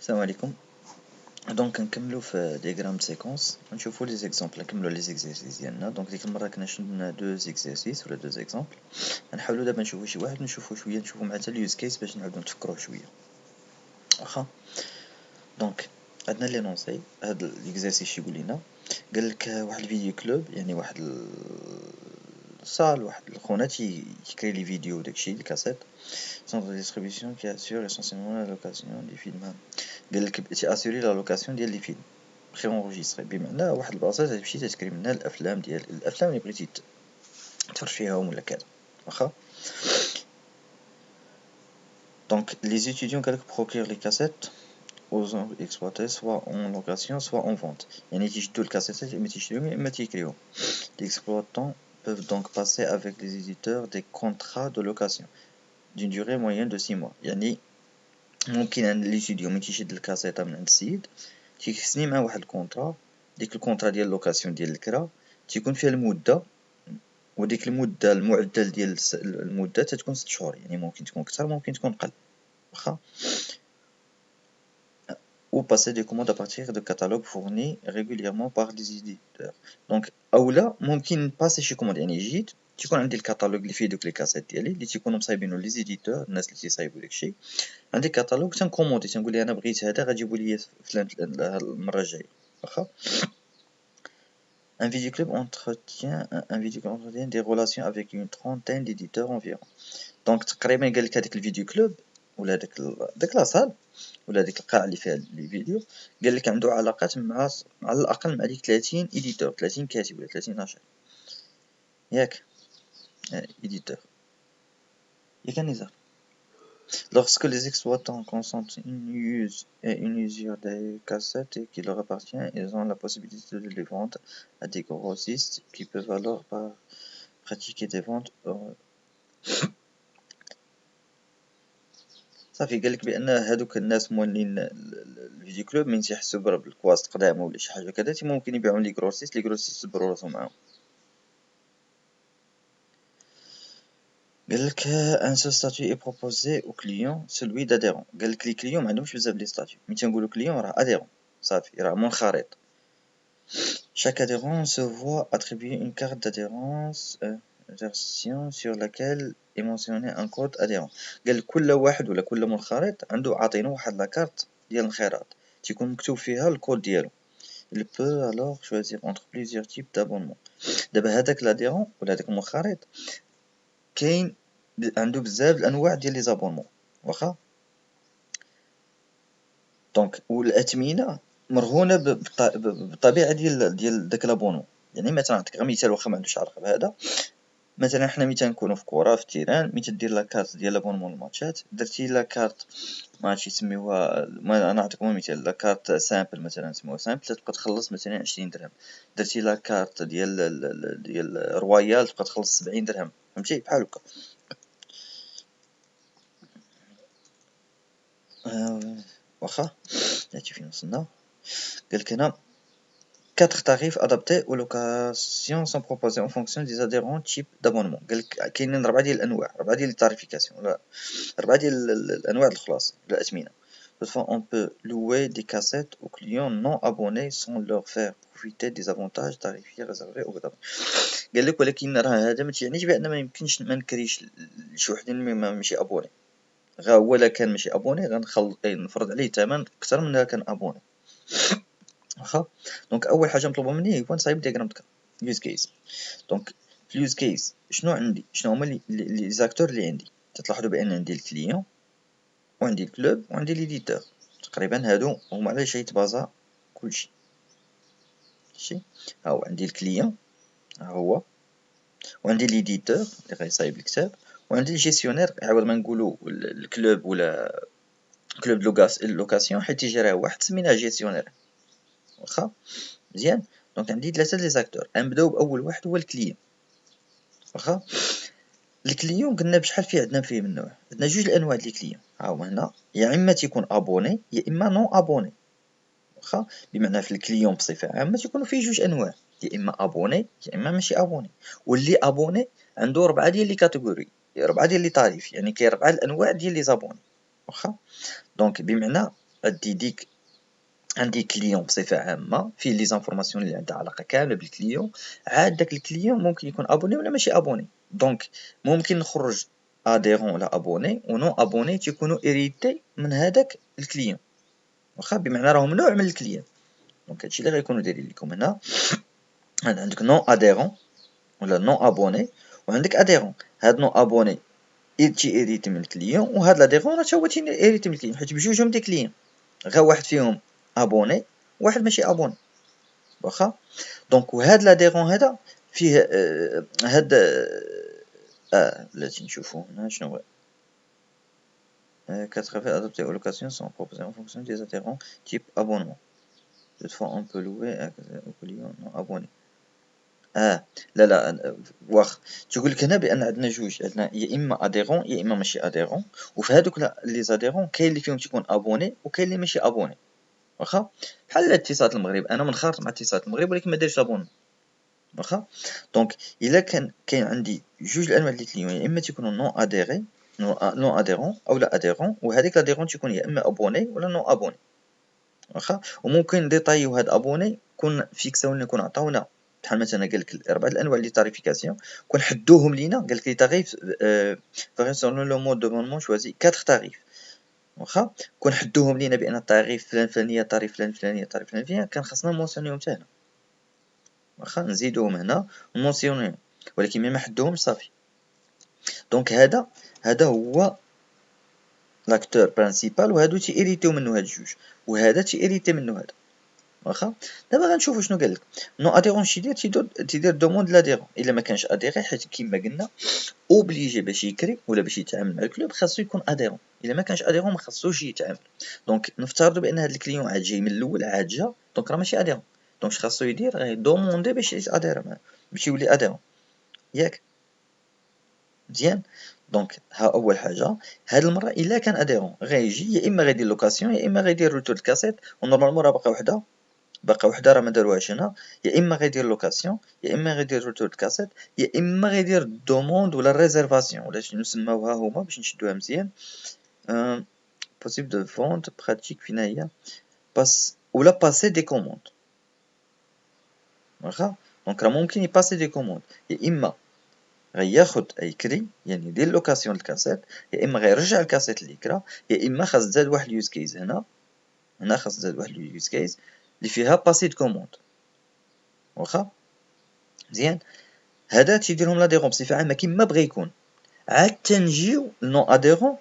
السلام عليكم. دونك نكملو في دياغرام سيكونس نشوفو لي زيكزامبل، نكملو لي زيكزارسيس ديالنا. دونك ديك المره كنا شدنا دو زيكزارسيس ولا دو زيكزامبل، نحاولو دابا نشوفو شي واحد نشوفو شويه، نشوفو مع حتى اليوز كيس باش نعاودو نتفكروه شويه. واخا دونك عندنا لينونسي هاد ليكزارسيس شي يقول لنا، قال لك واحد الفيديو كلوب، يعني واحد الصال، واحد الخونه تيكري لي فيديو داكشي الكاسيت، centre de distribution qui assure essentiellement la location des films. قال لك تياسوري لا لوكاسيون ديال لي فيلم بري اونغيستري، بمعنى واحد البلاصه تمشي تشري منها الافلام ديال الافلام اللي بغيتي تفرج فيهم ولا كذا. واخا دونك لي étudiants قال لك procurent les cassettes aux exploités soit en location soit en vente، يعني تيشدو الكاسيتات اما تيشريوهم اما تيكريوهم. Les exploitants peuvent donc passer avec les éditeurs des contrats de location d'une durée moyenne de 6 mois. يعني ممكن عند لي ستوديو ملي تيشد الكاسيطه من عند السيد تيسني معاه واحد الكونطرا، ديك الكونطرا ديال اللوكاسيون ديال الكرا تيكون فيها المده، وديك المده المعدل ديال المده تتكون 6 شهور، يعني ممكن تكون اكثر ممكن تكون اقل. واخا ou passer des commandes à partir de catalogues fournis régulièrement par des éditeurs. دونك اولا ممكن نباسي شي كوموند، يعني جيت تيكون عندي الكاتالوج اللي فيه دوك لي كاسيت ديالي اللي تيكونوا مصايبينو لي زيديتور، الناس اللي تيصايبوا داكشي. عندي كاتالوج تنكوموندي، تنقول لي انا بغيت هذا غتجيبوا لي فلان المره الجايه. واخا un vidéoclub entretient des relations avec une trentaine d'éditeurs environ. دونك تقريبا قال لك هذاك الفيديو كلوب ولا داك لاصال ولا ديك القاعه اللي فيها لي فيديو، قال لك عنده علاقات مع على الاقل مع ديك 30 ايديتور، 30 كاتب ولا 30 ناشر، ياك éditeur. ياك النزار. Lorsque les exploitants consentent une usure des cassettes qui leur appartient, ils ont la possibilité de les vendre à des grossistes qui peuvent alors pratiquer des ventes. صافي قال لك بان هادوك الناس مولين الفيديو كلوب من تيحسوا بالكواست قدام ولا شي حاجه كذا ممكن يبيعوا لي غروسيست يجبروا راسهم معاهم. قال لك ان سو ستاتيو اي بروبوزي او كليون سلوي داديرون. قال لك لي كليون ما عندهمش بزاف لي ستاتيو، ملي تنقولوا كليون راه اديرون، صافي راه منخرط. chaque adhérent se voit attribuer une carte d'adhérence version sur laquelle est mentionné un code adhérent. قال لك كل واحد ولا كل منخرط عنده عاطينه واحد لاكارت ديال الانخراط تيكون مكتوب فيها الكود ديالو. il peut alors choisir entre plusieurs types d'abonnement. دابا هذاك لاديرون ولا هذاك المنخرط كاين عنده بزاف الانواع ديال لي زابونمون. واخا دونك والاثمنه مرهونه بالطبيعه ديال داك لابونمون. يعني مثلا نعطيك غير مثال واخا ما عندوش علاقه بهذا، مثلا حنا ملي تنكونوا في كره في التيران ملي تدير لاكارت ديال لابونمون الماتشات، درتي لاكارت ماشي يسميوها، انا نعطيكم مثال لاكارت سامبل مثلا نسميوها سامبل تبقى تخلص مثلا 20 درهم. درتي لاكارت ديال رويال تبقى تخلص 70 درهم، فهمتي بحال هكا. واخا هادشي فين وصلنا. قالك هنا 4 tarifs adaptés aux locations sont proposés en fonction des adhérents type d'abonnement. قالك كاينين 4 ديال الانواع، 4 ديال التاريفيكاسيون ولا 4 ديال الانواع الخلاص ولا الاثمنه. Toutefois, on peut louer des cassettes aux clients non abonnés sans leur faire profiter des avantages tarifaires réservés aux abonnés. قال لك ولكن راه هذا ما تيعنيش بان ما يمكنش ما نكريش لشي وحدين ماشي ابوني، غا هو الا كان ماشي ابوني غنفرض عليه ثمن اكثر من الا كان ابوني. واخا دونك اول حاجه مطلوبه مني هو نصايب دياغرام ديال يوز كيس. دونك في اليوز كيس شنو عندي، شنو هما لي زاكتور اللي عندي؟ تلاحظوا بان عندي الكليون وعندي الكلوب وعندي ليديتور، تقريبا هادو هما على شي يتبازا كلشي. ماشي ها هو عندي الكليون ها هو، وعندي ليديتور اللي غيصايب الكتاب، وعندي الجيسيونير عوض ما نقولوا الكلوب ولا كلوب لوكاسيون حيت تيجي راه واحد سميناه جيسيونير. واخا مزيان دونك عندي 3 لي زاكتور، غنبداو باول واحد هو الكليون. واخا الكليون قلنا بشحال فيه عندنا فيه من نوع، عندنا جوج الانواع ديال الكليون ها هما هنا، يا اما تيكون ابوني يا اما نون ابوني. واخا بمعنى في الكليون بصفه عامه تيكونوا فيه جوج انواع، يا اما ابوني يا اما ماشي ابوني. واللي ابوني عنده 4 ديال لي كاتيجوري، 4 ديال لي طاريف، يعني كاين 4 الانواع ديال لي زابوني. واخا دونك بمعنى ادي ديك عندي كليون بصفة عامة فيه لي زانفورماسيون اللي عندها علاقة كاملة بالكليون، عاد داك الكليون ممكن يكون ابوني ولا ماشي ابوني، دونك ممكن نخرج اديرون ولا ابوني و نون ابوني تيكونوا اريتي من هذاك الكليون، واخا بمعنى راهم نوع من الكليون. دونك هادشي اللي غيكونوا دايرين لكم هنا، عندك نون اديرون ولا نون ابوني وعندك اديرون. هاد نون ابوني تي اريتي من الكليون، وهاد لاديرون راه تا هو تي اريتي من الكليون، حيت بجوجهم دي كليون، غير واحد فيهم ابوني واحد ماشي ابوني، واخا. دونك وهاد لاديرون هذا فيه هاد بلاتي نشوفو هنا شنو هو 4 adoptés aux locations sont proposés en fonction des adhérents type abonnement. Toutefois on peut louer aux clients non abonnés. لا لا واخ تقول لك هنا بان عندنا جوج، عندنا يا اما اديرون يا اما ماشي اديرون، وفي هذوك لي زاديرون كاين اللي فيهم تيكون ابوني وكاين اللي ماشي ابوني، واخا. بحال اتصالات المغرب، انا منخرط مع اتصالات المغرب ولكن ما دايرش لابون، واخا. دونك الا كاين عندي جوج الانواع ديال الكليون، يا اما تيكونوا نون اديري نون اديرون او لا اديرون، وهذيك لاديرون تيكون يا اما ابوني ولا نون ابوني، واخا. وممكن ديطايو هاد ابوني كون فيكساو لنا، كون عطاونا بحال مثلا قال لك 4 الانواع ديال تاريفيكاسيون، كون حدوهم لينا قال لك لي تاريف فغي سون لو مود دو شوازي 4 تاريف، واخا. كون حدوهم لينا بان التاريف فلان فلانيه تاريف فلان فلانيه تاريف فلانيه، كان خاصنا نمونسيونيهم حتى هنا، واخا نزيدوهم هنا ونمونسيونيهم، ولكن ملي ما حدوهمش صافي. دونك هذا هو لاكتور برينسيبال، وهادو تي اريتيو منو هاد جوج، وهذا تي اريتي منو هذا، واخا. دابا غنشوفو شنو قالك. نو اديرون شي تيدير دوموند لاديرون، الا ما كانش اديري، حيت كيما قلنا اوبليجي باش يكري ولا باش يتعامل مع الكلوب خاصو يكون اديرون، الا ما كانش اديرون ما خاصوش يتعامل. دونك نفترضوا بان هاد الكليون عاد جاي من الاول، عاد جا، دونك راه ماشي اديرون، دونك خاصو يدير غيدوموندي باش يادير معاه، باش يولي اديرون، ياك مزيان. دونك ها اول حاجه، هاد المره الا كان اديرون غيجي يا اما غيدير لوكاسيون يا اما غيدير روتور كاسيت، ونورمالمون راه باقا وحده راه ما داروهاش هنا، يا اما غيدير لوكاسيون يا اما غيدير روتور كاسيت يا اما غيدير دوموند ولا ريزيرفاسيون ولا شنو نسماوها هما باش نشدوها مزيان. بوسيبل دو فونت براتيك فين هي باس ولا باسي دي كوموند، واخا. دونك راه ممكن يباسي دي كوموند، يا اما غياخد اي كري يعني يدير لوكاسيون الكاسيت، يا اما غيرجع الكاسيت اللي كرا، يا اما خاص تزاد واحد اليوز كيس هنا خاص تزاد واحد اليوز كيس اللي فيها باسي دو كوموند، واخا مزيان. هذا تيديرهم لاديرون بصفه عامه كيما بغى يكون. عاد تنجيو نو اديرون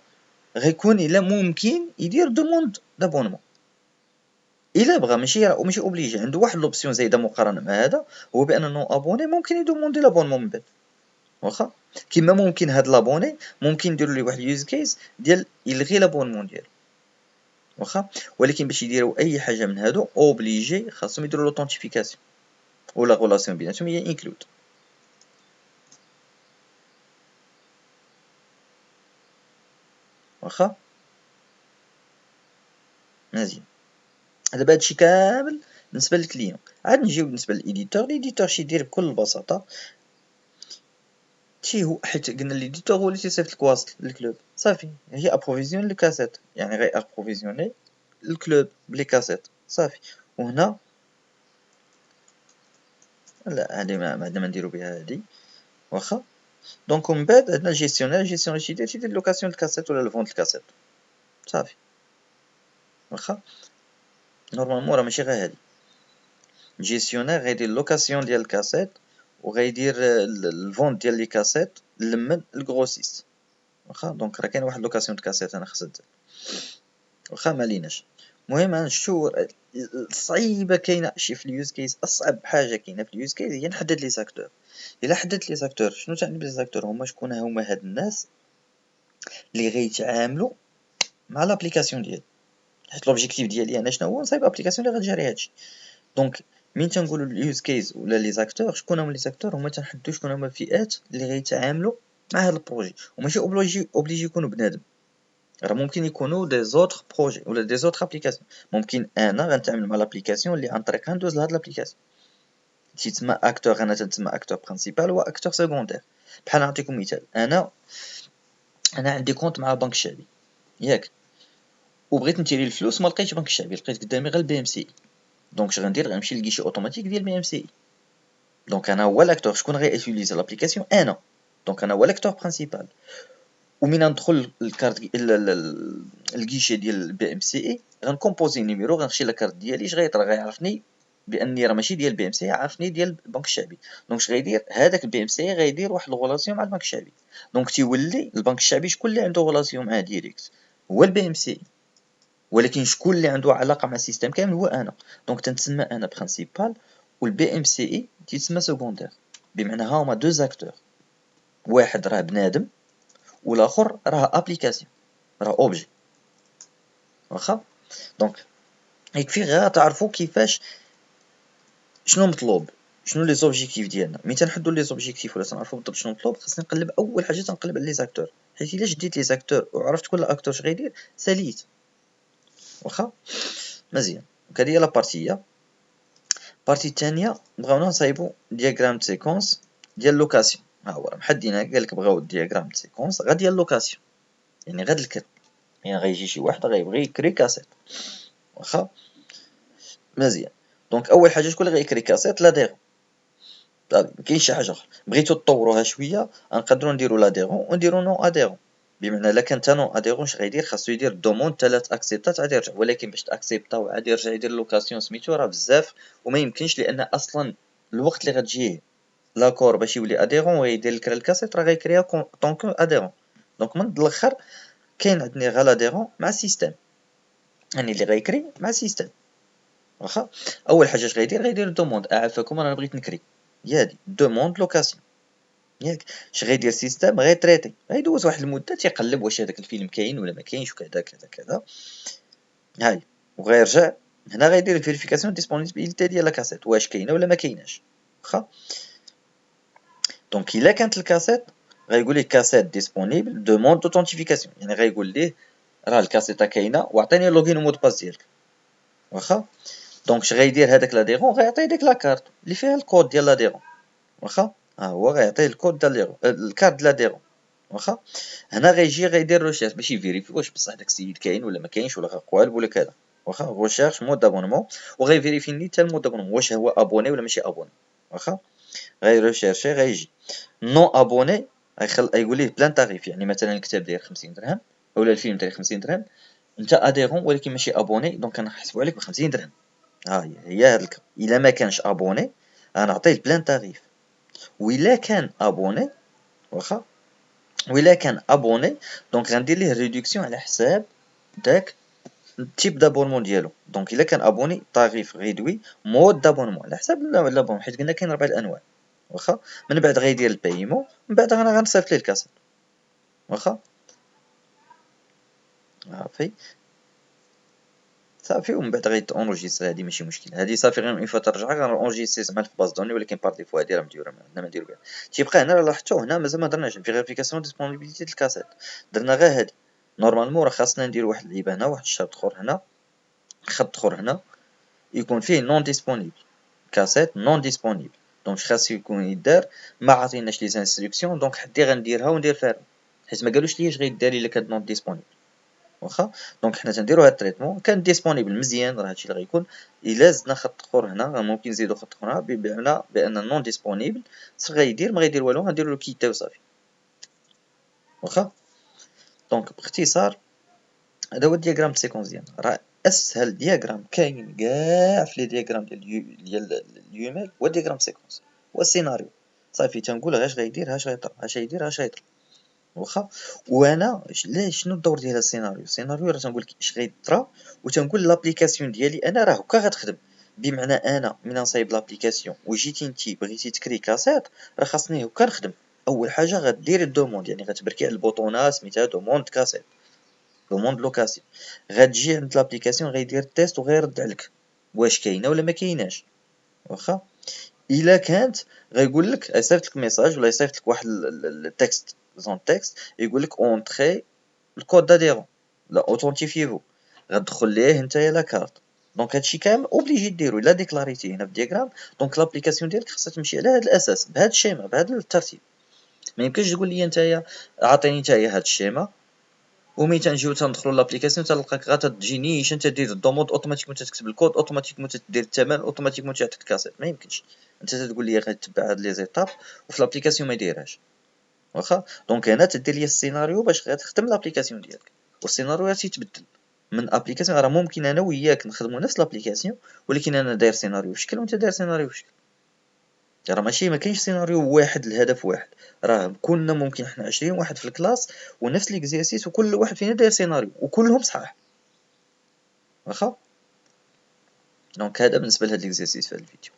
غيكون الا ممكن يدير دوموند دابونمون الا بغى، ماشي اوبليجي، عنده واحد لوبسيون زايده مقارنه مع هذا، هو بان نو ابوني ممكن يدوموندي لابونمون من بعد، واخا. كيما ممكن هاد لابوني ممكن نديرو ليه واحد اليوز كيس ديال يلغي لابونمون ديالو، واخا. ولكن باش يديروا اي حاجه من هادو اوبليجي خاصهم يديروا لوثنتيفيكاسيون ولا غولاسيون بيناتهم هي انكلود، واخا مزيان. دابا هادشي كامل بالنسبه للكليون. عاد نجيو بالنسبه للإيديتور شي يدير بكل بساطه، هو حيت قلنا ليديتور هو اللي تيصيفط لك واسط للكلوب، صافي هي ابروفيزيون لي كاسيت، يعني غير ابروفيزيوني الكلوب بلي كاسيت صافي. وهنا لا هادي ما عندنا ما نديرو بها هادي، واخا. دونك ومن بعد عندنا الجيستيونير تيدير لوكاسيون الكاسيت ولا الفونت الكاسيت، صافي واخا. نورمالمون راه ماشي غير هادي، الجيستيونير غيدير لوكاسيون ديال الكاسيت وغيدير الفونت ديال لي كاسيت لمن الكروسيست، واخا. دونك راه كاين واحد لوكاسيون د كاسيت انا خصها تزاد، واخا ماليناش. المهم غنشتو الصعيبه كاينه شي في اليوز كيس، اصعب حاجه كاينه في اليوز كيس هي نحدد لي زاكتور. الا حددت لي زاكتور، شنو تعني بلي زاكتور هما شكون؟ هما هاد الناس اللي غيتعاملوا مع لابليكاسيون ديالي، حيت لوبجيكتيف ديالي انا شنو هو؟ نصايب ابليكاسيون اللي غتجري هادشي. دونك مين تنقولوا اليوز كيس ولا لي زاكتور، شكون هما لي زاكتور؟ هما تنحددوا شكون هما الفئات اللي غيتعاملوا مع هاد البروجي، وماشي اوبليجي يكونوا بنادم، راه ممكن يكونوا دي زوتر بروجي ولا دي زوتر ابليكاسيون. ممكن انا غنتعامل مع لابليكاسيون اللي عن طريقها ندوز لهاد لابليكاسيون تيتسمى اكتور، انا تنسمى اكتور برينسيبال و اكتور سيكوندير. بحال نعطيكم مثال، انا عندي كونت مع البنك الشعبي، ياك، وبغيت نتيري الفلوس ما لقيتش بنك الشعبي، لقيت قدامي غير البي ام سي. دونك اش غندير؟ غنمشي للكيشي اوتوماتيك ديال البي ام سي. دونك انا هو لاكتور، شكون غي يوتيليزي لابليكاسيون؟ انا. دونك انا هو لاكتور برينسيبال. ومن ندخل الكارت الكيشي ديال البي ام سي غنكومبوزي نيميرو، غنخشي لاكارت ديالي اش غيطرا غيعرفني باني راه ماشي ديال البي ام سي، عارفني ديال البنك الشعبي. دونك اش غيدير؟ هذاك البي ام سي غيدير واحد الغولاسيون مع البنك الشعبي. دونك تيولي البنك الشعبي شكون اللي عنده غولاسيون معاه ديريكت؟ هو البي ام سي. ولكن شكون اللي عنده علاقه مع السيستم كامل؟ هو انا. دونك تنتسمى انا برينسيبال، والبي ام سي اي تيتسمى سكوندير. بمعنى هما دو زاكتور، واحد راه بنادم والاخر راه ابليكاسيون، راه اوبجي. واخا. دونك يكفي غير تعرفوا كيفاش شنو مطلوب، شنو لي زوبجيكتيف ديالنا. ملي تنحدوا لي زوبجيكتيف ولا تنعرفوا بالضبط شنو مطلوب، خاصني نقلب اول حاجه تنقلب على لي زاكتور، حيت الا شديت لي زاكتور وعرفت كل اكتور اش غيدير ساليت. واخا مزيان. دونك هذه هي لا بارتيه. البارتي الثانيه بغاونا نصايبوا دياغرام سيكونس ديال لوكاسيون. ها هو محدينا، قال لك بغاو دياغرام سيكونس غا ديال لوكاسيون، يعني غاد الكر. يعني غيجي شي واحد غيبغي يكري كاسيت. واخا مزيان. دونك اول حاجه شكون اللي غيكري كاسيت؟ لاديرون. مكاينش شي حاجه اخرى. بغيتو تطوروها شويه نقدروا نديروا لاديرون ونديروا نو اديرون. بمعنى الا كان تا نو اديرون اش غيدير؟ خاصو يدير دوموند 3 اكسبتات عاد يرجع. ولكن باش تاكسبتاو عاد يرجع يدير لوكاسيون سميتو راه بزاف وما يمكنش، لان اصلا الوقت اللي غتجيه لاكور باش يولي اديرون ويدير لك الكاسيت راه غيكريها طونك اديرون. دونك من الاخر كاين عندنا غير لاديرون مع السيستم، يعني اللي غيكري مع السيستم. واخا اول حاجه اش غيدير؟ غيدير دوموند. اعرفكم انا بغيت نكري، هي هادي دوموند لوكاسيون. ياك اش غيدير السيستم؟ غيتريتي، غيدوز واحد المده تيقلب واش هذاك الفيلم كاين ولا ما كاينش وكذا كذا كذا. هاي وغيرجع هنا غيدير الفيريفيكاسيون ديسپونيبيليتي ديال الكاسيت، واش كاينه ولا ما كايناش. واخا دونك الا كانت الكاسيت غيقول لك كاسيت ديسپونيبل دوموند اوثنتيفيكاسيون، يعني غيقول ليه راه الكاسيطه كاينه وعطيني اللوغين ومود باس ديالك. واخا دونك اش غيدير هذاك لاديرون؟ غيعطي ديك لاكارت اللي فيها الكود ديال لاديرون. واخا ها هو غيعطيه الكود ديال الكارت ديال لاديرون. واخا هنا غيجي غيدير ريشيرش باش يفيريفي واش بصح داك السيد كاين ولا ما كاينش ولا قوالب ولا كذا. واخا ريشيرش مود دابونمون وغيفيريفي لي حتى المود دابونمون واش هو ابوني ولا ماشي ابوني. واخا غيريشيرشي غيجي نو ابوني غيقول ليه بلان تاريف، يعني مثلا الكتاب داير 50 درهم ولا الفيلم داير 50 درهم، انت اديرون ولكن ماشي ابوني، دونك كنحسبوا عليك ب 50 درهم. ها هي هاد الا ما كانش ابوني غنعطيه البلان تاريف. وإلا كان ابوني واخا وإلا كان ابوني دونك غندير ليه ريدكسيون على حساب داك التيب دابونمون ديالو. دونك الا كان ابوني طاريف ريدوي مود دابونمون على حساب لابون، حيت قلنا كاين 4 الانواع. واخا من بعد غيدير البايمون، من بعد انا غنصيفط ليه الكاسيت. واخا صافي ومن بعد غيتونجيستري، هادي ماشي مشكل. هادي صافي غير اون فوا ترجع غنونجيستري زعما في باز دوني، ولكن بار ديفو هادي راه مديوره عندنا ما نديرو بها. تيبقى هنا راه لاحظتو هنا مازال ما درناش فيريفيكاسيون ديسپونيبيليتي ديال الكاسيت، درنا غير هادي. نورمالمون راه خاصنا ندير واحد اللعيبه هنا، واحد الشرط اخر هنا، خط اخر هنا يكون فيه نون ديسپونيبل، كاسيت نون ديسپونيبل. دونك خاص يكون يدار ما عطيناش لي انستركسيون، دونك حدي غنديرها وندير فيها حيت ما قالوش لي اش غيدار الا كانت نون ديسپونيبل. واخا دونك حنا تنديرو هاد التريتمون كان ديسپونيبل مزيان، راه هادشي اللي غيكون. الا زدنا خط اخر هنا ممكن نزيدو خط اخر بمعنى بان نون ديسپونيبل اش غيدير؟ ما غيدير والو، غنديرو له كيتا وصافي. واخا دونك باختصار هذا هو الدياغرام سيكونس ديالنا. راه اسهل دياغرام كاين كاع في لي دياغرام ديال اليوميل هو دياغرام سيكونس، هو السيناريو. صافي تنقول اش غيدير اش غيطرا اش غيدير اش غيطرا. واخا وانا شنو الدور ديال السيناريو؟ السيناريو راه تنقول لك اش غيطرا وتنقول لابليكاسيون ديالي انا راه هكا غتخدم. بمعنى انا من نصايب لابليكاسيون وجيتي انتي بغيتي تكري كاسيت راه خاصني هكا نخدم. اول حاجه غدير الدوموند، يعني غتبركي على البوطونه سميتها دوموند كاسيت، دوموند لوكاسيون. غتجي عند لابليكاسيون غيدير التيست وغيرد عليك واش كاينه ولا ما كايناش. واخا الا كانت غيقول لك يصيفط لك ميساج ولا يصيفط لك واحد التكست زون تكست يقول لك اونطري الكود داديرون لا اوثنتيفيفو، غتدخل ليه نتايا لا كارت. دونك هادشي كامل اوبليجي ديرو الا ديكلاريتي هنا في الدياغرام. دونك لابليكاسيون ديالك خاصها تمشي على هاد الاساس بهاد الشيما بهاد الترتيب. ما يمكنش تقول لي نتايا عاطيني نتايا هاد الشيما ومي تنجيو تندخلوا لابليكاسيون تلقاك غا تجي نيشان تدير الدوموند اوتوماتيكمون تكتب الكود اوتوماتيكمون تدير الثمن اوتوماتيكمون تعطيك الكاسيت. ما يمكنش انت تقول لي غتبع هاد لي زيتاب وفي لابليكاسيون ما يديرهاش. واخا دونك هنا تدير لي السيناريو باش غتخدم لابليكاسيون ديالك، والسيناريو راه تيتبدل من ابليكاسيون. راه ممكن انا وياك نخدموا نفس لابليكاسيون ولكن انا داير سيناريو في شكل وانت داير سيناريو في شكل. راه ماشي ما كاينش سيناريو واحد الهدف واحد، راه كنا ممكن حنا 20 واحد في الكلاس ونفس ليكزيرسيس وكل واحد فينا داير سيناريو وكلهم صحاح. واخا دونك هذا بالنسبه لهاد ليكزيرسيس في هاد الفيديو.